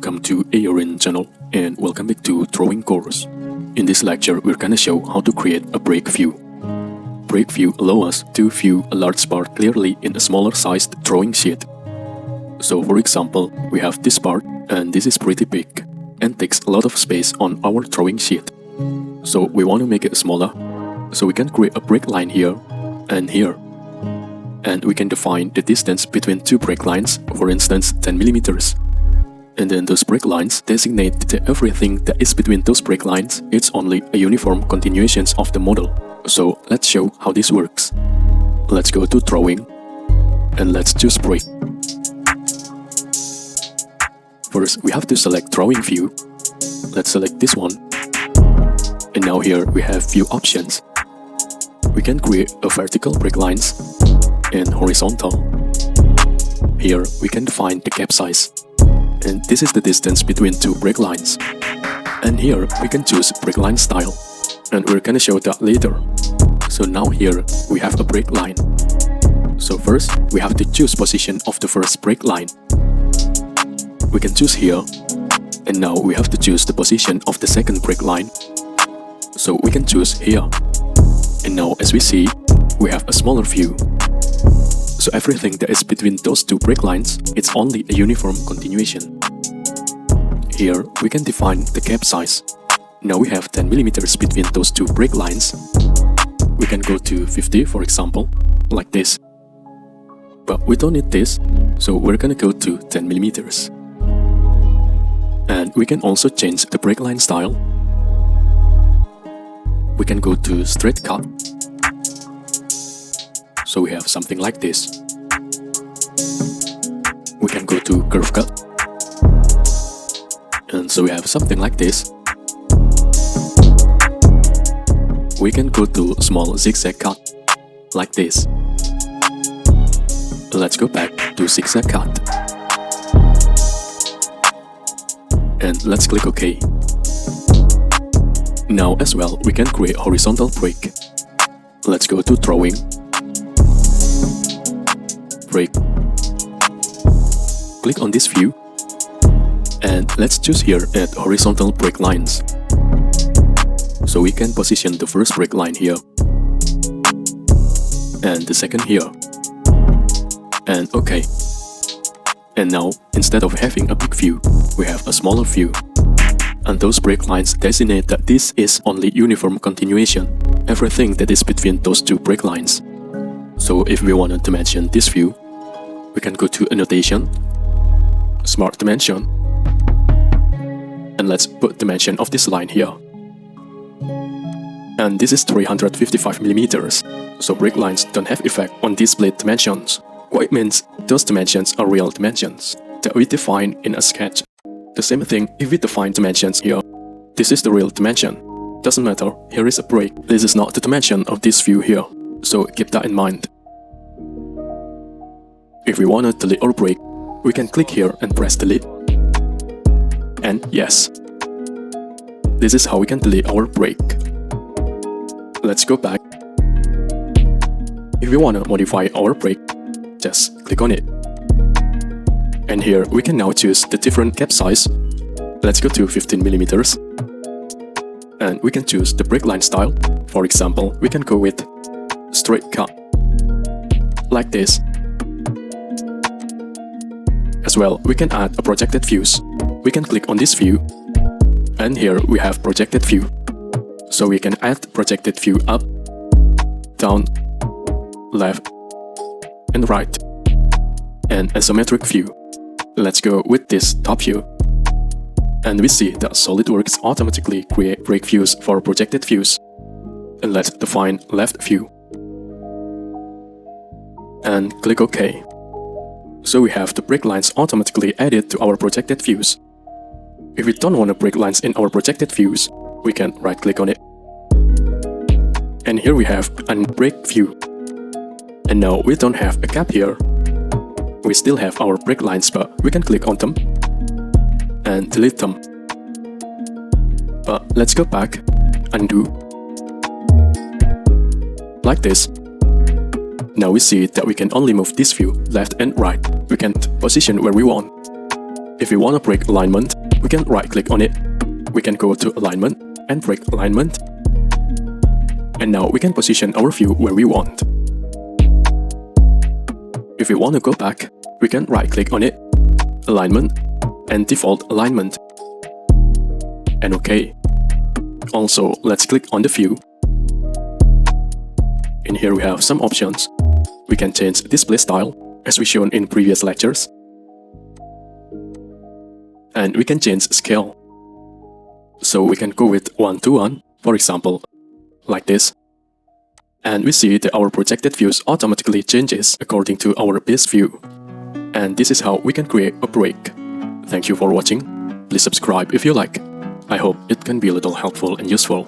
Welcome to AER Int channel and welcome back to Drawing course. In this lecture, we're gonna show how to create a break view. Break view allows us to view a large part clearly in a smaller sized drawing sheet. So for example, we have this part and this is pretty big and takes a lot of space on our drawing sheet. So we want to make it smaller, so we can create a break line here and here. And we can define the distance between two break lines, for instance 10 millimeters. And then those break lines designate that everything that is between those break lines, it's only a uniform continuations of the model. So let's show how this works. Let's go to drawing and let's choose break. First, we have to select drawing view. Let's select this one. And now here we have view options. We can create a vertical break lines and horizontal. Here we can define the gap size. And this is the distance between two break lines. And here we can choose break line style. And we're gonna show that later. So now here we have a break line. So first we have to choose position of the first break line. We can choose here. And now we have to choose the position of the second break line. So we can choose here. And now as we see, we have a smaller view. So everything that is between those two break lines, it's only a uniform continuation. Here we can define the gap size. Now we have 10 millimeters between those two break lines. We can go to 50 for example, like this. But we don't need this, so we're gonna go to 10 millimeters. And we can also change the break line style. We can go to straight cut. So we have something like this. We can go to curve cut. And so we have something like this. We can go to small zigzag cut, like this. Let's go back to zigzag cut. And let's click OK. Now as well, we can create horizontal break. Let's go to drawing. Break. Click on this view. And let's choose here at horizontal break lines. So we can position the first break line here. And the second here. And OK. And now, instead of having a big view, we have a smaller view. And those break lines designate that this is only uniform continuation, everything that is between those two break lines. So if we want to dimension this view, we can go to annotation, smart dimension, and let's put dimension of this line here. And this is 355 millimeters, so break lines don't have effect on displayed dimensions. What it means, those dimensions are real dimensions that we define in a sketch. The same thing if we define dimensions here. This is the real dimension. Doesn't matter, here is a break. This is not the dimension of this view here, so keep that in mind. If we want to delete our break, we can click here and press delete. And yes, this is how we can delete our break. Let's go back. If we want to modify our break, just click on it. And here we can now choose the different gap size. Let's go to 15 millimeters. And we can choose the break line style. For example, we can go with straight cut, like this. As well, we can add a projected views. We can click on this view. And here we have projected view. So we can add projected view up, down, left, and right. And isometric view. Let's go with this top view. And we see that Solidworks automatically create break views for projected views. And let's define left view. And click OK. So we have the break lines automatically added to our projected views. If we don't want to break lines in our projected views, we can right click on it. And here we have unbreak view. And now we don't have a gap here. We still have our break lines, but we can click on them and delete them. But let's go back, undo, like this. Now we see that we can only move this view left and right. We can't position where we want. If we want to break alignment, we can right-click on it. We can go to Alignment and break alignment. And now we can position our view where we want. If we want to go back, we can right-click on it, Alignment, and Default Alignment. And OK. Also, let's click on the view. In here we have some options. We can change display style, as we shown in previous lectures. And we can change scale. So we can go with 1:1, for example, like this. And we see that our projected views automatically changes according to our base view. And this is how we can create a break. Thank you for watching. Please subscribe if you like. I hope it can be a little helpful and useful.